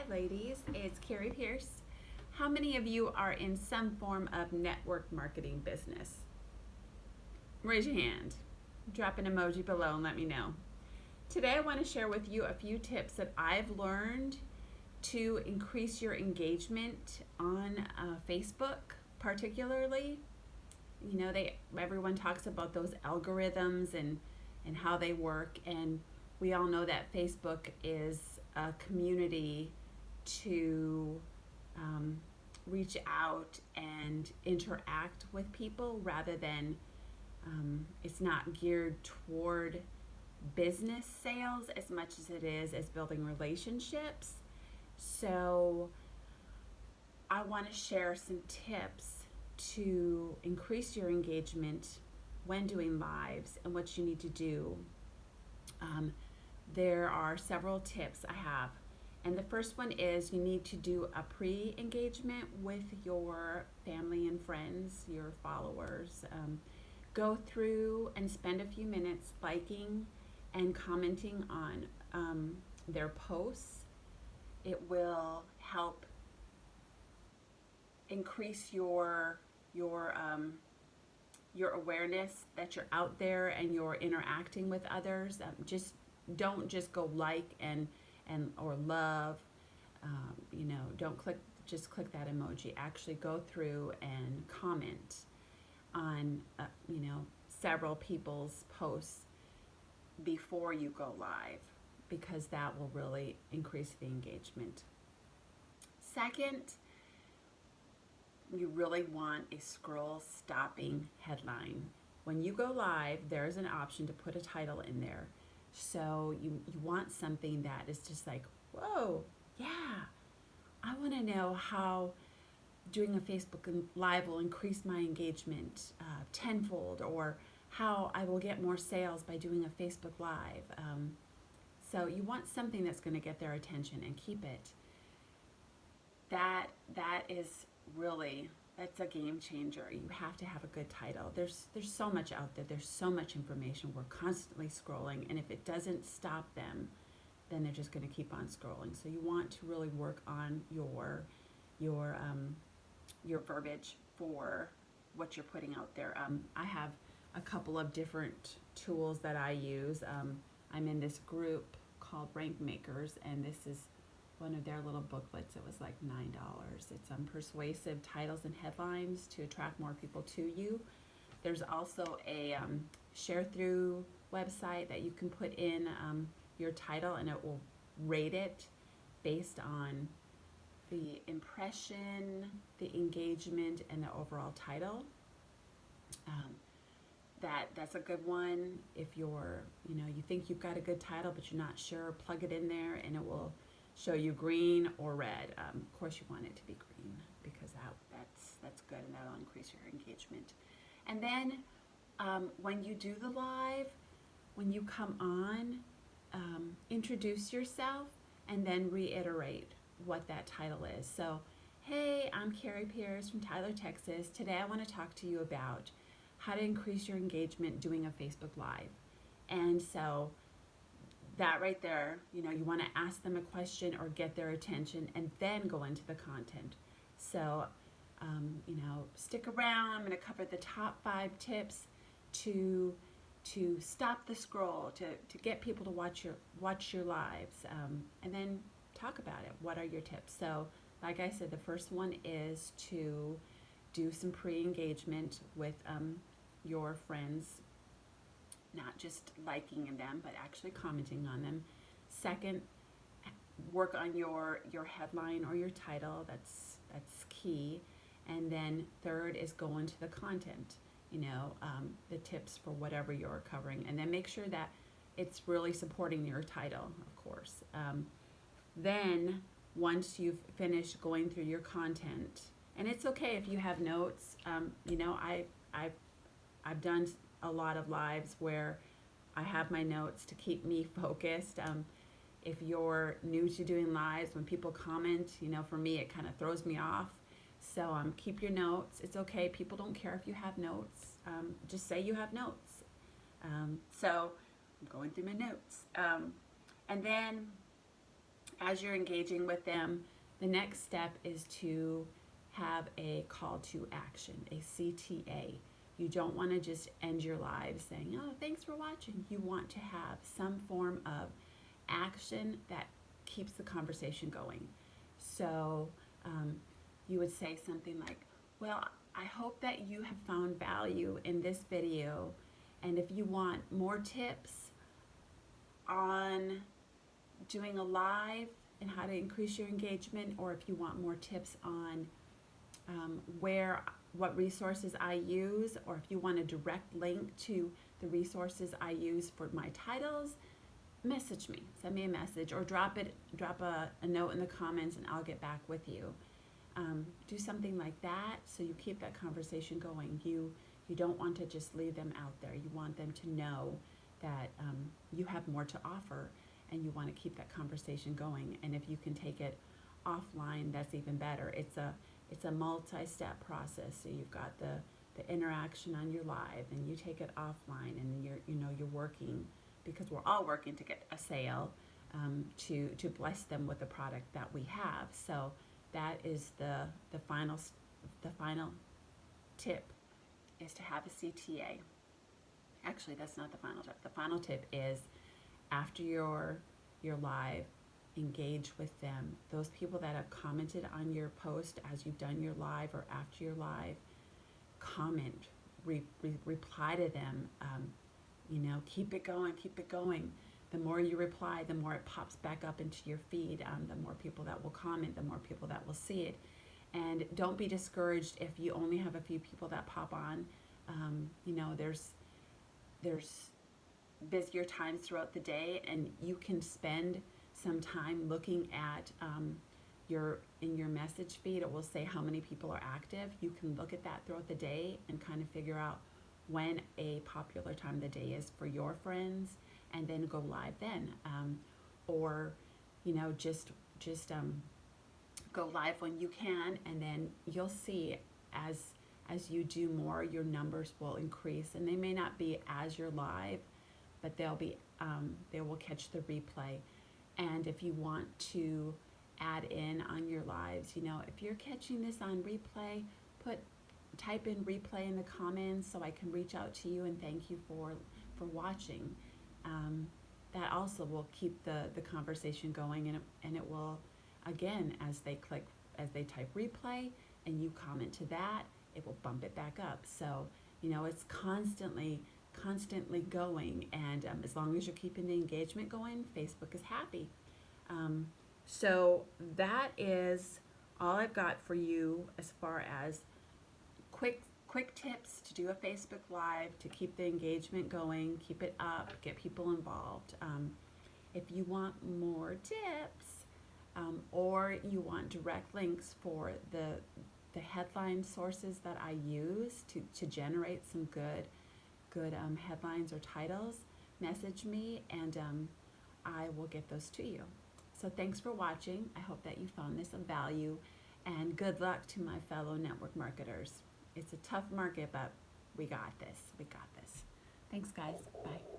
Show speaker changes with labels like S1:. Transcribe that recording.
S1: ladies. It's Carrie Pierce. How many of you are in some form of network marketing business? Raise your hand. Drop an emoji below and let me know. Today, I want to share with you a few tips that I've learned to increase your engagement on Facebook, particularly. Everyone talks about those algorithms and how they work, and we all know that Facebook is a community to um, reach out and interact with people rather than it's not geared toward business sales as much as it is as building relationships. So I want to share some tips to increase your engagement when doing lives and what you need to do. There are several tips I have. And the first one is you need to do a pre engagement with your family and friends, your followers. Go through and spend a few minutes liking and commenting on their posts. It will help increase your awareness that you're out there and you're interacting with others. Just don't just go like and or love. Don't click that emoji. Actually, go through and comment on several people's posts before you go live, because that will really increase the engagement. Second, you really want a scroll stopping headline. When you go live, there's an option to put a title in there. So you want something that is just like, whoa, yeah, I want to know how doing a Facebook Live will increase my engagement tenfold, or how I will get more sales by doing a Facebook Live. So you want something that's going to get their attention and keep it. That is really, that's a game changer. You have to have a good title. There's so much out there. There's so much information. We're constantly scrolling, and if it doesn't stop them, then they're just going to keep on scrolling. So you want to really work on your verbiage for what you're putting out there. I have a couple of different tools that I use. I'm in this group called Rank Makers, and this is one of their little booklets. It was like $9. It's persuasive titles and headlines to attract more people to you. There's also a share through website that you can put in your title, and it will rate it based on the impression, the engagement, and the overall title. That's a good one. If you think you've got a good title but you're not sure, plug it in there and it will show you green or red. Of course, you want it to be green, because that's good, and that'll increase your engagement. And then when you do the live, when you come on, introduce yourself and then reiterate what that title is. So, hey, I'm Carrie Pierce from Tyler, Texas. Today I want to talk to you about how to increase your engagement doing a Facebook Live. And so that right there, you want to ask them a question or get their attention and then go into the content. So, stick around. I'm going to cover the top 5 tips to stop the scroll, to get people to watch your lives, and then talk about it. What are your tips? So, like I said, the first one is to do some pre-engagement with your friends, not just liking them, but actually commenting on them. Second, work on your headline or your title. That's key. And then third is go into the content. The tips for whatever you're covering, and then make sure that it's really supporting your title, of course. Then once you've finished going through your content, and it's okay if you have notes. I've done a lot of lives where I have my notes to keep me focused. If you're new to doing lives, when people comment, for me it kind of throws me off. So keep your notes. It's okay. People don't care if you have notes. Just say you have notes. So I'm going through my notes. And then as you're engaging with them, the next step is to have a call to action, a CTA. You don't want to just end your live saying, oh, thanks for watching. You want to have some form of action that keeps the conversation going. So you would say something like, well, I hope that you have found value in this video. And if you want more tips on doing a live and how to increase your engagement, or if you want more tips on what resources I use, or if you want a direct link to the resources I use for my titles, message me, send me a message, or drop a note in the comments and I'll get back with you. Do something like that so you keep that conversation going. You don't want to just leave them out there. You want them to know that you have more to offer, and you want to keep that conversation going. And if you can take it offline, that's even better. It's a multi-step process. So you've got the interaction on your live, and you take it offline, and you're working, because we're all working to get a sale, to bless them with the product that we have. So that is the final tip, is to have a CTA. Actually, that's not the final tip. The final tip is, after your live, engage with them. Those people that have commented on your post as you've done your live or after your live, comment, reply to them. Keep it going, keep it going. The more you reply, the more it pops back up into your feed. The more people that will comment, the more people that will see it. And don't be discouraged if you only have a few people that pop on. There's busier times throughout the day, and you can spend some time looking at in your message feed. It will say how many people are active. You can look at that throughout the day and kind of figure out when a popular time of the day is for your friends, and then go live then, or just go live when you can, and then you'll see as you do more, your numbers will increase, and they may not be as you're live, but they will catch the replay. And if you want to add in on your lives, if you're catching this on replay, type in replay in the comments so I can reach out to you and thank you for watching. That also will keep the conversation going, and it will, again, as they type replay and you comment to that, it will bump it back up. So it's constantly going, and as long as you're keeping the engagement going, Facebook is happy. So that is all I've got for you as far as quick tips to do a Facebook Live, to keep the engagement going, keep it up, get people involved. If you want more tips, or you want direct links for the headline sources that I use to generate some good headlines or titles, message me, and I will get those to you. So thanks for watching. I hope that you found this of value, and good luck to my fellow network marketers. It's a tough market, but we got this. Thanks, guys. Bye.